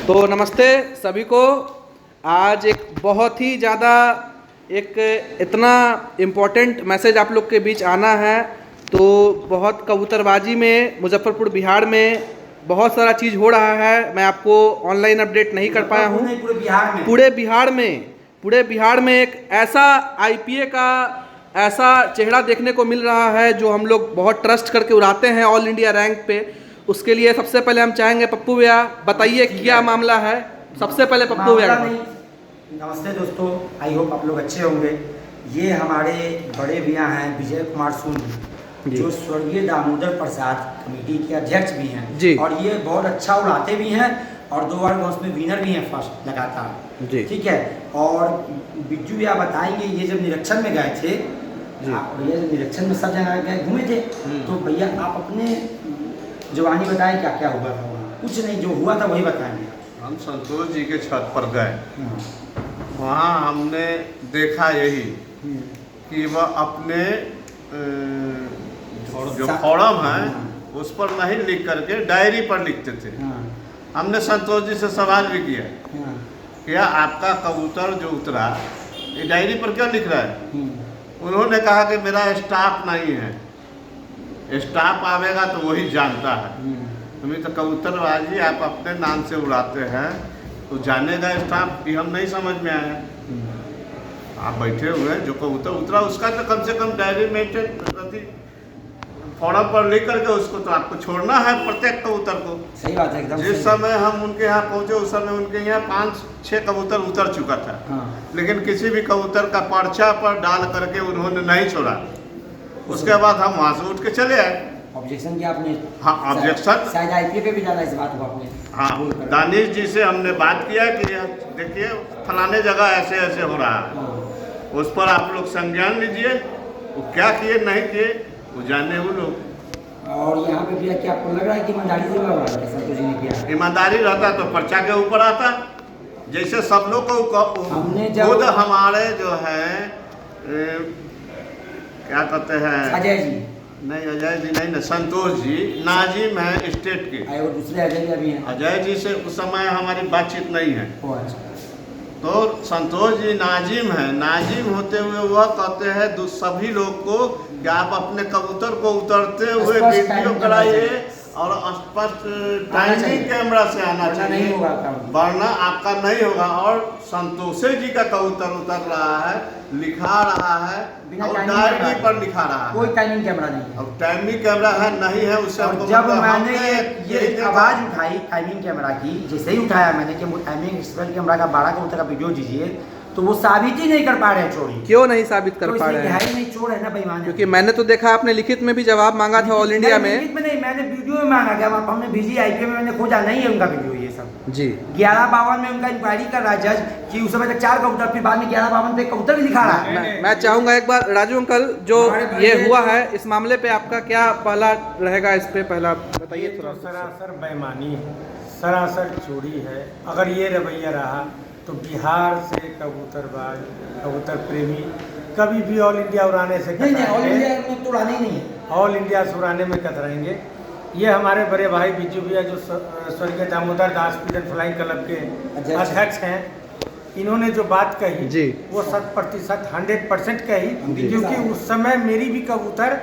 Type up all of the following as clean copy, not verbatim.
तो नमस्ते सभी को। आज एक बहुत ही ज़्यादा इतना इम्पोर्टेंट मैसेज आप लोग के बीच आना है। तो बहुत कबूतरबाजी में मुजफ्फरपुर बिहार में बहुत सारा चीज़ हो रहा है। मैं आपको ऑनलाइन अपडेट नहीं कर पाया हूँ। पूरे बिहार में एक ऐसा आईपीए का ऐसा चेहरा देखने को मिल रहा है जो हम लोग बहुत ट्रस्ट करके उड़ाते हैं ऑल इंडिया रैंक पे। उसके लिए सबसे पहले हम चाहेंगे पप्पू भैया बताइए क्या मामला है। सबसे पहले पप्पू भैया। नमस्ते दोस्तों, आई होप आप लोग अच्छे होंगे। ये हमारे बड़े भैया हैं विजय कुमार सोनी, जो स्वर्गीय दामोदर प्रसाद कमेटी के अध्यक्ष भी हैं जी। और ये बहुत अच्छा उड़ाते भी हैं और 2 बार उसमें विनर भी हैं फर्स्ट लगातार जी। ठीक है। और बिज्जू भैया बताएंगे, ये जब निरीक्षण में गए थे, भैया जब निरीक्षण में सब जगह गए घूमे थे, तो भैया आप अपने जवानी बताएं क्या क्या हुआ था वहाँ। कुछ नहीं, जो हुआ था वही बताएंगे। हम संतोष जी के छत पर गए, वहाँ हमने देखा यही कि वह अपने जो फॉर्म है उस पर नहीं लिख करके डायरी पर लिखते थे। हमने संतोष जी से सवाल भी किया, क्या आपका कबूतर जो उतरा ये डायरी पर क्या लिख रहा है? उन्होंने कहा कि मेरा स्टाफ नहीं है, स्टाफ आवेगा तो वही जानता है। तुम्हें तो कबूतरबाजी आप अपने नाम से उड़ाते हैं तो जानेगा स्टाफ, ये हम नहीं समझ में आया। आप बैठे हुए हैं, जो कबूतर उतरा उसका तो कम से कम डायरी मेंटेन फॉर्म पर लिख करके उसको तो आपको छोड़ना है प्रत्येक कबूतर को। सही बात है एकदम। जिस समय हम उनके यहाँ पहुँचे उस समय उनके यहाँ 5-6 कबूतर उतर चुका था। लेकिन किसी भी कबूतर का पर्चा पर डाल करके उन्होंने नहीं छोड़ा। उसके बाद हम वहाँ से उठ के चले आए। ऑब्जेक्शन किया आपने? हाँ, ऑब्जेक्शन शायद आईपीए पे भी डाला इस बात को आपने। हाँ, दानिश जी से हमने बात किया कि देखिए फलाने जगह ऐसे ऐसे हो रहा है, उस पर आप लोग संज्ञान लीजिए। वो क्या किए नहीं किए वो जाने वो लोग। और यहाँ पे भी क्या आपको लग रहा है कि ईमानदारी से संतोष जी ने किया? ईमानदारी रहता तो पर्चा के ऊपर आता, जैसे सब लोग को हमने खुद हमारे जो है क्या कहते हैं, अजय जी नहीं, अजय जी नहीं ना, संतोष जी नाजिम है स्टेट के, और दूसरे अजय भी हैं। अजय जी से उस समय हमारी बातचीत नहीं है। तो संतोष जी नाजिम है, नाजिम होते हुए वह कहते हैं सभी लोग को कि आप अपने कबूतर को उतरते हुए वीडियो कराइए और स्पष्ट टाइमिंग कैमरा से आना चाहिए, वरना आपका नहीं होगा। और संतोष जी का कबूतर उतर रहा है, लिखा रहा है और डायरी पर लिखा रहा है, कोई टाइमिंग कैमरा नहीं। अब टाइमिंग कैमरा है नहीं है उससे हमको जब मैंने ये आवाज उठाई टाइमिंग कैमरा की, जैसे ही उठाया मैंने कि वो टाइमिंग कैमरा का 12 कबूतर का वीडियो दीजिए, तो वो साबित ही नहीं कर पा रहे चोरी। क्यों नहीं साबित कर पा रहे हैं? नहीं, चोर है ना बेईमान। क्योंकि मैंने तो देखा आपने लिखित में भी जवाब मांगा था ऑल इंडिया में। लिखित में नहीं, मैंने वीडियो में मांगा गया, हमने भेजी आईपीए में, मैंने खोजा नहीं है उनका वीडियो ये सब जी। 1152 में उनका इंक्वायरी कर रहा है जज कि उस समय तक 4 कबूतर, फिर बाद में 1152 पे कबूतर भी दिखा रहा है। मैं चाहूंगा एक बार राजू अंकल, जो ये हुआ है इस मामले पे आपका क्या पहला रहेगा, इस पे पहला बताइए थोड़ा। सरासर बेईमानी है, सरासर चोरी है। अगर ये रवैया रहा तो बिहार से कबूतरबाज, कबूतर प्रेमी कभी भी ऑल इंडिया उड़ाने से ऑल इंडिया में तो उड़ाने ही नहीं है, ऑल इंडिया से उड़ाने में कतराएंगे। ये हमारे बड़े भाई बिज्जू भैया जो स्वर्गीय Damodar Das pigeon flying club के अध्यक्ष हैं, इन्होंने जो बात कही जी, वो 100% 100% कही, क्योंकि उस समय मेरी भी कबूतर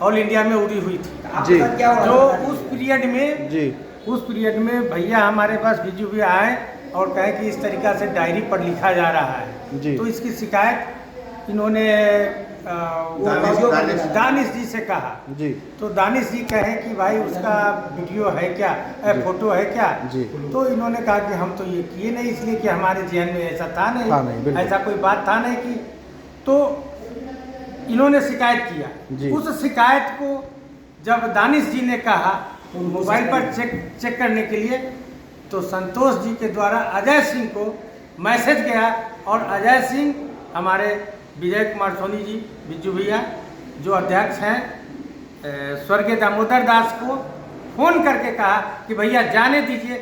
ऑल इंडिया में उड़ी हुई थी जी। जो उस पीरियड में भैया हमारे पास बिज्जू भैया आए और कहे कि इस तरीक़ा से डायरी पर लिखा जा रहा है जी। तो इसकी शिकायत इन्होंने दानिश जी से कहा जी। तो दानिश जी कहे कि भाई उसका वीडियो है क्या, फोटो है क्या जी। तो इन्होंने कहा कि हम तो ये किए नहीं, इसलिए कि हमारे जहन में ऐसा था नहीं, ऐसा कोई बात था नहीं कि। तो इन्होंने शिकायत किया। उस शिकायत को जब दानिश जी ने कहा मोबाइल पर चेक करने के लिए, तो संतोष जी के द्वारा अजय सिंह को मैसेज गया और अजय सिंह हमारे विजय कुमार सोनी जी, बिज्जू भैया जो अध्यक्ष हैं, स्वर्गीय दामोदर दास को फोन करके कहा कि भैया जाने दीजिए,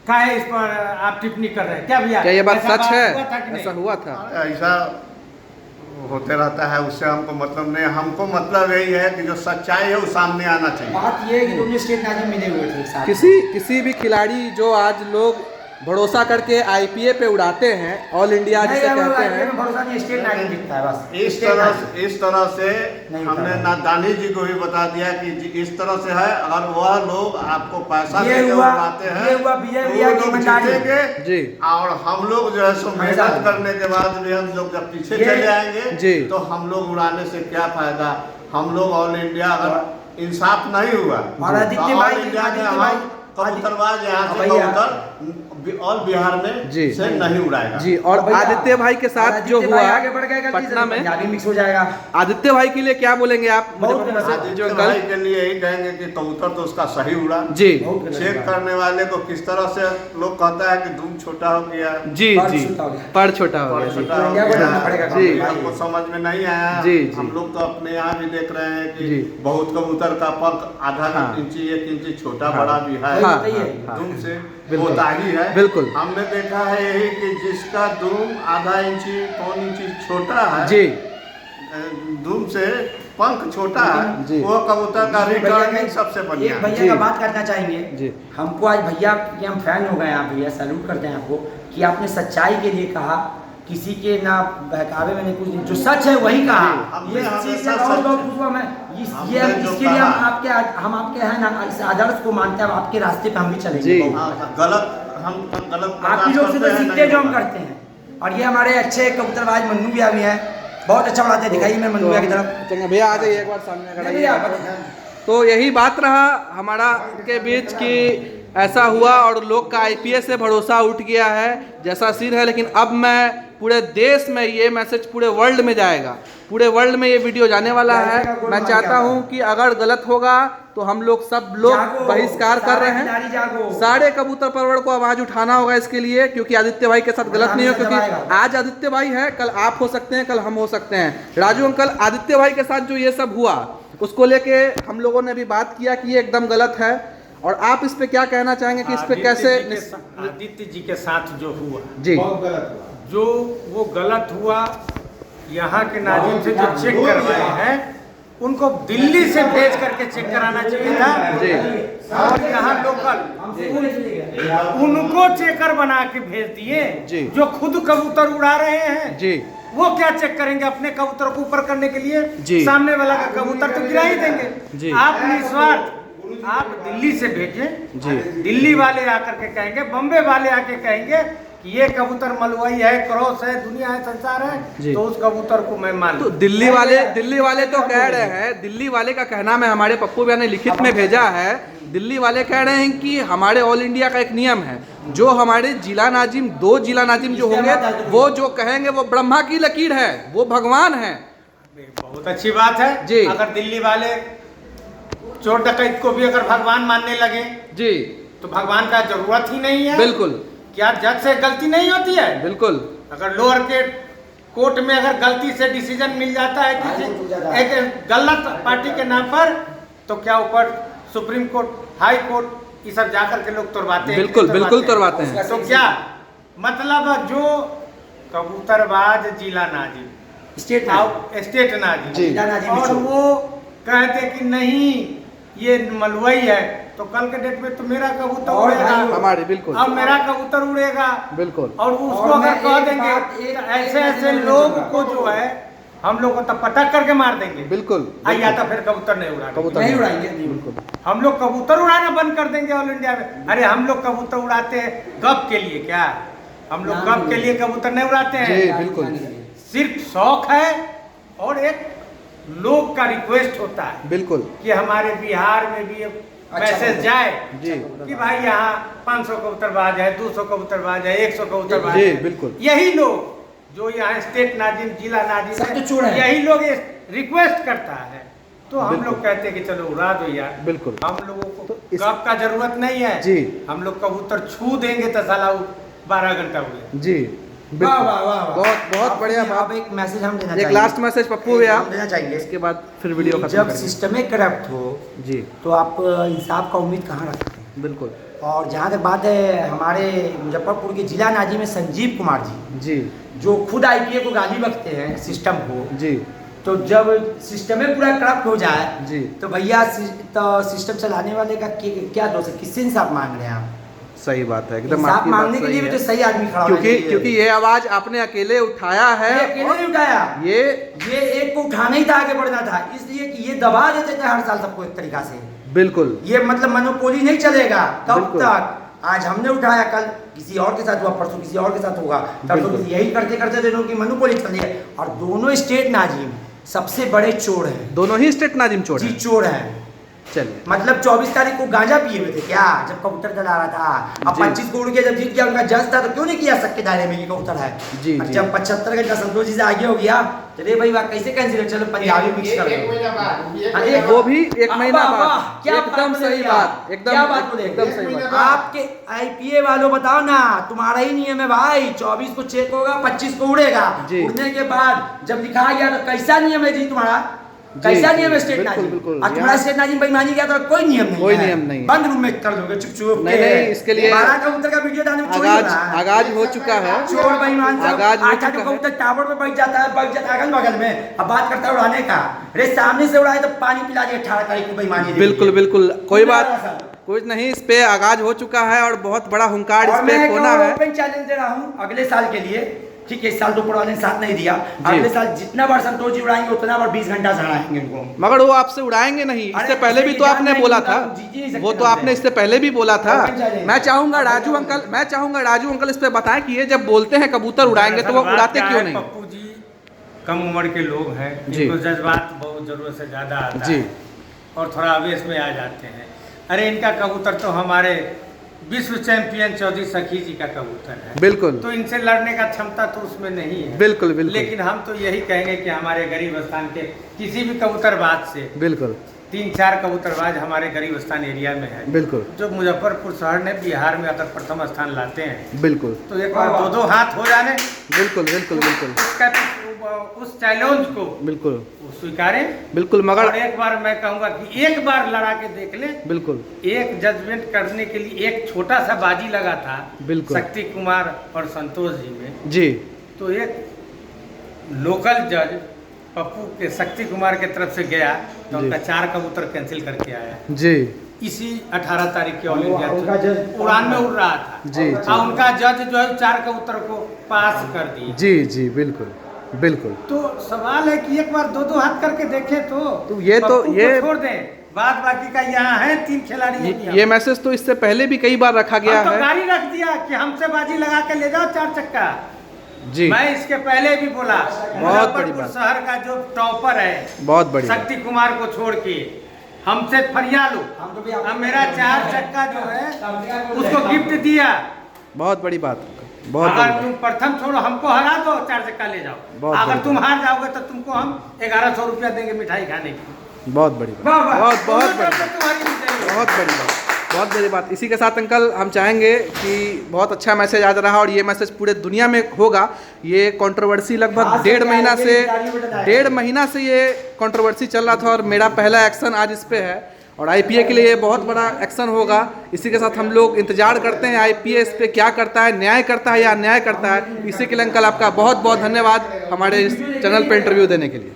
काहे इस पर आप टिप्पणी कर रहे हैं? क्या भैया, क्या ये बात सच है? ऐसा हुआ था? ऐसा होते रहता है, उससे हमको मतलब नहीं। हमको मतलब यही है कि जो सच्चाई है वो सामने आना चाहिए। बात ये है कि तुमने स्टेट नाजिम मिले हुए थे साथ में। किसी भी खिलाड़ी जो आज लोग भरोसा करके आईपीए पे उड़ाते हैं, ऑल इंडिया जिसे कहते हैं, भरोसा नहीं, स्टेट नाजिम दिखता है बस। इस तरह से हमने ना दानिश जी को भी बता दिया कि इस तरह से है। अगर वह लोग आपको पैसा देके उड़ाते हैं, ये हुआ विजय भैया की ईमानदारी जी। और हम लोग जो है सो मेहनत करने के बाद भी हम लोग जब पीछे चले आएंगे तो हम लोग उड़ाने से क्या फायदा। हम लोग ऑल इंडिया अगर इंसाफ नहीं हुआ तो ऑल इंडिया में हम कबूतरबाज यहाँ से कबूतर और बिहार में से नहीं उड़ाएगा जी। और आदित्य भाई के साथ जो हुआ पटना में, मिक्स हो जाएगा। आदित्य भाई के लिए क्या बोलेंगे आप? आदित्य भाई के लिए यही कहेंगे कि कबूतर तो उसका सही उड़ा जी। चेक करने वाले को किस तरह से लोग कहता है कि धूम छोटा हो गया जी जी, पर छोटा हो गया जी, हमको समझ में नहीं आया जी। हम लोग तो अपने यहाँ भी देख रहे हैं कि बहुत कबूतर का पंख आधा इंची 1 इंची छोटा बड़ा भी है, धूम से होता ही है। बिल्कुल हमने देखा है यही कि जिसका धूम आधा इंची 1 इंची छोटा है जी, धूम से पंख छोटा है, वो कबूतर का रिटर्निंग सबसे बढ़िया। भैया का बात करना चाहेंगे जी। हमको आज भैया के हम फैन हो गए हैं, आप भैया सैल्यूट करते हैं आपको कि आपने सच्चाई के लिए कहा, किसी के ना बहकावे में नहीं, कुछ नहीं, जो सच है वही कहा। ये चीज ये इसके लिए हम आपके हैं ना इस आदर्श को मानते हैं, आपके रास्ते पे हम भी चलेंगे। गलत आप ही लोग से तो सीखते जो हम करते हैं। और ये हमारे अच्छे कबूतरबाज मन्नू भैया भी हैं, बहुत अच्छा उड़ाते हैं। दिखाइए मैं मन्नू भैया की तरफ। भैया आ जाइए एक बार सामने खड़ा। तो यही बात रहा हमारा के बीच कि ऐसा हुआ और लोग का आईपीएस से भरोसा उठ गया है, जैसा सीन है। लेकिन अब मैं पूरे देश में ये मैसेज पूरे वर्ल्ड में जाएगा, पूरे वर्ल्ड में ये वीडियो जाने वाला है। मैं चाहता हूँ कि अगर गलत होगा तो हम लोग सब लोग बहिष्कार कर रहे हैं, सारे कबूतर परवर को आवाज उठाना होगा इसके लिए, क्योंकि आदित्य भाई के साथ गलत नहीं हो। क्योंकि आज आदित्य भाई है, कल आप हो सकते हैं, कल हम हो सकते हैं। राजू अंकल, आदित्य भाई के साथ जो ये सब हुआ उसको लेके हम लोगों ने भी बात किया कि ये एकदम गलत है। और आप इस पे क्या कहना चाहेंगे कि इस पे कैसे? आदित्य जी के साथ जो हुआ जी, जो वो गलत हुआ, यहाँ के नाजिम से जो चेक करवाए हैं उनको दिल्ली से भेज करके चेक कराना चाहिए था जी। और यहाँ लोकल उनको चेकर बना के भेज दिए जो खुद कबूतर उड़ा रहे हैं जी। वो क्या चेक करेंगे अपने कबूतर को ऊपर करने के लिए जी। सामने वाला का कबूतर तो गिरा ही देंगे। आप निस्वार्थ आप दिल्ली से भेजें जी। दिल्ली वाले आकर के कहेंगे, बम्बे वाले आके कहेंगे कि ये कबूतर मलवई है, क्रॉस है, दुनिया है, संसार है, तो उस कबूतर को मैं मान। तो दिल्ली वाले तो कह रहे हैं, दिल्ली वाले का कहना है, हमारे पप्पू भैया ने लिखित में भेजा है, दिल्ली वाले कह रहे हैं कि हमारे ऑल इंडिया का एक नियम है, जो हमारे जिला नाजिम 2 जिला नाजिम जो होंगे वो जो कहेंगे वो ब्रह्मा की लकीर है, वो भगवान है। बहुत अच्छी बात है जी। अगर दिल्ली वाले चोर डकैत को भी अगर भगवान मानने लगे जी, तो भगवान का जरूरत ही नहीं है। बिल्कुल। क्या जज से गलती नहीं होती है? बिल्कुल। अगर लोअर के कोर्ट में अगर गलती से डिसीजन मिल जाता है कि एक गलत पार्टी के नाम पर, तो क्या ऊपर सुप्रीम कोर्ट, हाई कोर्ट, ये सब जाकर के लोग तोड़वाते हैं। बिल्कुल बिल्कुल तोड़वाते हैं। तो क्या मतलब जो कबूतरबाज जिला नाजिम स्टेट नाजिम और वो कहते कि नहीं ये मलवई है, तो कल के डेट में तो मेरा कबूतर उड़ेगा हमारे। बिल्कुल। अब मेरा कबूतर उड़ेगा बिल्कुल। और उसको अगर कह देंगे ऐसे ऐसे लोग को जो है हम लोग को तो पटक करके मार देंगे। बिल्कुल। या तो फिर कबूतर नहीं उड़ाएंगे। बिल्कुल। हम लोग कबूतर उड़ाना बंद कर देंगे ऑल इंडिया में। अरे हम लोग कबूतर उड़ाते हैं गप के लिए, क्या हम लोग गप के लिए कबूतर नहीं उड़ाते हैं। बिल्कुल। सिर्फ शौक है और एक लोग का रिक्वेस्ट होता है बिल्कुल कि हमारे बिहार में भी मैसेज जाए जी कि भाई यहाँ 500 कबूतरबाज है, 200 कबूतरबाज है, 100 कबूतरबाज है। बिल्कुल। यही लोग जो यहाँ स्टेट नाजिम, जिला नाजिम, यही लोग रिक्वेस्ट करता है, तो हम लोग कहते हैं कि चलो उड़ा दो यार। बिल्कुल। हम लोगों को गप का जरूरत नहीं है जी। हम लोग कबूतर छू देंगे तो साला 12 घंटा हुए जी। बहुत बढ़िया बात। एक मैसेज हम देना चाहिए, एक लास्ट मैसेज पप्पू भैया देना चाहिए, इसके बाद फिर वीडियो खत्म। जब सिस्टम में करप्ट हो जी, तो आप इंसाफ का उम्मीद कहाँ रखते हैं? बिल्कुल। और जहाँ तक बात है हमारे मुजफ्फरपुर के जिला नाजिम में संजीव कुमार जी, जो खुद IPA को गाली बकते हैं सिस्टम को जी। तो जब सिस्टम में पूरा करप्ट हो जाए जी, तो भैया तो सिस्टम चलाने वाले का क्या दोष है? किससे इंसाफ मांग रहे हैं आप? सही बात है, एकदम इंसाफ मांगने के लिए भी तो सही आदमी खड़ा होना चाहिए। क्योंकि ये आवाज आपने अकेले उठाया है, अकेले नहीं उठाया, ये एक को उठाना ही था, आगे बढ़ना था, इसलिए कि ये दबा देते थे हर साल सबको एक तरीका से। बिल्कुल, ये मतलब मोनोपोली नहीं चलेगा तब तक। आज हमने उठाया, कल किसी और के साथ हुआ, परसों किसी और के साथ होगा, परसों यही करते करते दिनों की मोनोपोली चल रही है। और दोनों स्टेट नाजिम सबसे बड़े चोर हैं, दोनों ही स्टेट नाजिम चोर जी, चोर हैं। चलिए, मतलब 24 तारीख को गांजा पिए हुए थे क्या, जब कबूतर चला रहा था। अब 25 को उड़ के जब जीत गया उनका जज था, तो क्यों नहीं किया सबके दायरे में कबूतर है जी, जी। जब 75 घंटा संतोष जी से आगे हो गया, चलिए भाई बात कैसे कैंसिल, चलो पंजाबी मिक्स कर दो, वो भी 1 महीना बाद। एकदम सही बात, एकदम सही बात। आपके IPA वालों बताओ ना, तुम्हारा ही नियम है भाई, 24 को चेक होगा, 25 को उड़ेगा। उड़ने के बाद जब दिखाया गया तो कैसा नियम है जी तुम्हारा, कैसा नियम है स्टेट नाजिम? और तुम्हारा स्टेट नाजिम बेईमानी किया तो कोई नियम नहीं, कोई नियम नहीं, बंद रूम में कर दोगे चुप चुप। नहीं, इसके लिए 12 कबूतर का वीडियो डालने में आगाज हो चुका है, चोर बेईमान आगाज हो चुका है। कबूतर टावर पे बैठ जाता है, अगल बगल में, अब बात करता है उड़ाने का, अरे सामने से उड़ाए तो पानी पिला दिया 18 तारीख को बेईमानी। बिल्कुल बिल्कुल, कोई बात कुछ नहीं, इस पे आगाज हो चुका है और बहुत बड़ा हुंकार इस पे होना है। ओपन चैलेंज दे रहा हूँ अगले साल के लिए, ठीक है, इस साल तो ऊपर वाले ने साथ नहीं दिया, अगले साल जितना बार संतोष जी उड़ाएंगे उतना बार 20 घंटा से उड़ाएंगे उनको। मगर वो आपसे उड़ाएंगे नहीं, इससे पहले भी तो आपने बोला था, वो तो आपने इससे पहले भी बोला था। मैं चाहूंगा राजू अंकल इस पे बताएं कि ये जब बोलते हैं कबूतर उड़ाएंगे तो वो उड़ाते क्यों नहीं? पप्पू जी कम उम्र के लोग हैं, इनको जज्बात बहुत जरूरत से ज्यादा आता है और थोड़ा आवेश में आ जाते हैं। अरे इनका कबूतर तो हमारे विश्व चैंपियन चौधरी सखी जी का कबूतर है, बिल्कुल, तो इनसे लड़ने का क्षमता तो उसमें नहीं है, बिल्कुल बिल्कुल। लेकिन हम तो यही कहेंगे कि हमारे गरीब स्थान के किसी भी कबूतरबाज से, बिल्कुल 3-4 कबूतरबाज हमारे गरीब स्थान एरिया में है, बिल्कुल, जो मुजफ्फरपुर शहर ने बिहार में अगर प्रथम स्थान लाते हैं, बिल्कुल, तो एक बार 2-2 हाथ हो जाने, बिल्कुल बिल्कुल बिल्कुल, उस चैलेंज को बिल्कुल स्वीकारें, बिल्कुल। मगर और एक बार मैं कहूंगा कि एक बार लड़ा के देख ले, बिल्कुल। एक जजमेंट करने के लिए एक छोटा सा बाजी लगा था, बिल्कुल, शक्ति कुमार और संतोष जी में जी, तो एक लोकल जज पप्पू के शक्ति कुमार के तरफ से गया तो उनका 4 कबूतर कैंसिल करके आया जी, इसी 18 तारीख के ऑल इंडिया उड़ान में उड़ रहा था जी, उनका जज जो है 4 कबूतर को पास कर दिया जी जी, बिल्कुल बिल्कुल। तो सवाल है कि एक बार 2-2 हाथ करके देखे तो ये छोड़ दें, बाद बाकी का यहाँ है 3 खिलाड़ी। ये मैसेज तो इससे पहले भी कई बार रखा गया है, गाड़ी रख दिया कि हमसे बाजी लगा के ले जाओ 4 चक्का जी। मैं इसके पहले भी बोला, बहुत बड़ी बात, शहर का जो टॉपर है, बहुत बड़ी, शक्ति कुमार को छोड़ के हमसे फरिया लो, हम मेरा 4 चक्का जो है उसको गिफ्ट दिया, बहुत बड़ी बात। अगर तुम प्रथम छोड़ो हमको हरा दो 4 चक्का ले जाओ, अगर तुम हार जाओगे तो तुमको हम 1100 रुपया देंगे मिठाई खाने की। बहुत बड़ी बात, बहुत बड़ी बात। इसी के साथ अंकल हम चाहेंगे कि बहुत अच्छा मैसेज आज रहा और ये मैसेज पूरे दुनिया में होगा। ये कंट्रोवर्सी लगभग 1.5 महीना से ये कंट्रोवर्सी चल रहा था और मेरा पहला एक्शन आज इस पे है और IPA के लिए ये बहुत बड़ा एक्शन होगा। इसी के साथ हम लोग इंतजार करते हैं IPA इस पे क्या करता है, न्याय करता है या अन्याय करता है। इसी के लिए अंकल आपका बहुत बहुत धन्यवाद हमारे इस चैनल पे इंटरव्यू देने के लिए।